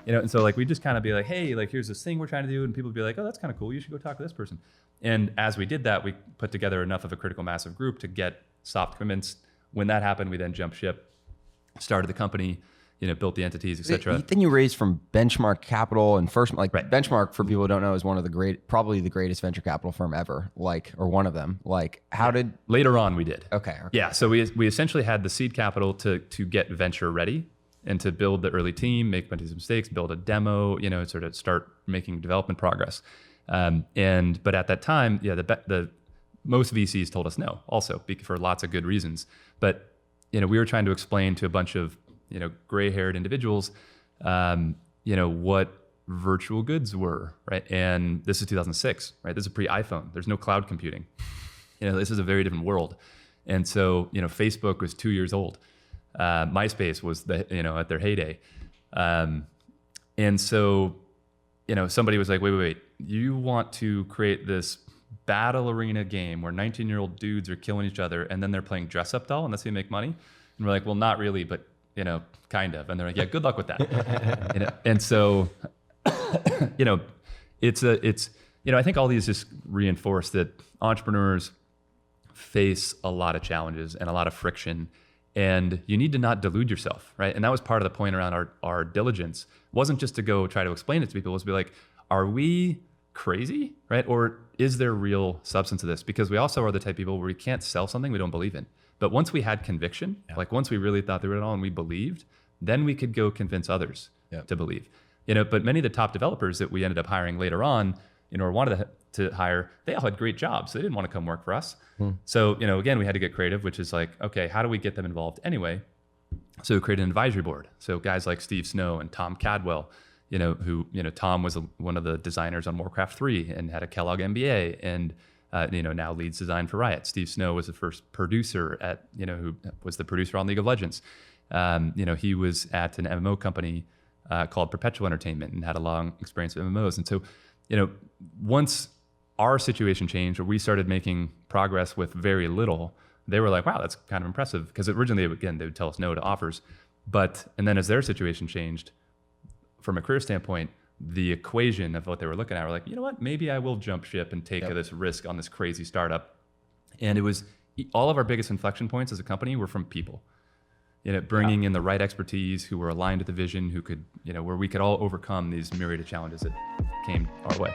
And so like we just kind of be like, hey, like here's this thing we're trying to do, and people would be like, oh, that's kind of cool. You should go talk to this person. And as we did that, we put together enough of a critical mass of group to get soft commitments. When that happened, we then jumped ship, started the company, built the entities, etc. Then you raised from Benchmark Capital and first, like right. Benchmark, for people who don't know, is one of the probably the greatest venture capital firm ever, or one of them. Later on we did. Okay. Yeah. So we essentially had the seed capital to get venture ready and to build the early team, make a bunch of mistakes, build a demo, sort of start making development progress. But at that time, the most VCs told us no, also for lots of good reasons. But we were trying to explain to a bunch of gray-haired individuals, what virtual goods were, right? And this is 2006, right? This is pre-iPhone. There's no cloud computing. This is a very different world. And so, Facebook was 2 years old. MySpace was at their heyday. And so, somebody was like, wait, you want to create this battle arena game where 19-year-old dudes are killing each other and then they're playing dress up doll and that's how you make money? And we're like, well, not really, but kind of. And they're like, yeah, good luck with that. And so, I think all these just reinforce that entrepreneurs face a lot of challenges and a lot of friction, and you need to not delude yourself, right? And that was part of the point around our diligence. It wasn't just to go try to explain it to people. It was to be like, are we crazy, right? Or is there real substance to this? Because we also are the type of people where we can't sell something we don't believe in. But once we had conviction, like once we really thought through it all and we believed, then we could go convince others to believe. But many of the top developers that we ended up hiring later on, or wanted to hire, they all had great jobs. They didn't want to come work for us. So, again, we had to get creative, which is like, okay, how do we get them involved anyway? So we created an advisory board. So guys like Steve Snow and Tom Cadwell, who, Tom was one of the designers on Warcraft 3 and had a Kellogg MBA and, now leads design for Riot. Steve Snow was the first producer who was the producer on League of Legends. He was at an MMO company called Perpetual Entertainment and had a long experience with MMOs. And so, once our situation changed, or we started making progress with very little, they were like, wow, that's kind of impressive. Because originally, again, they would tell us no to offers. And then as their situation changed, from a career standpoint, the equation of what they were looking at were like, you know what, maybe I will jump ship and take this risk on this crazy startup. And it was all of our biggest inflection points as a company were from people. Bringing in the right expertise, who were aligned with the vision, who could, where we could all overcome these myriad of challenges that came our way.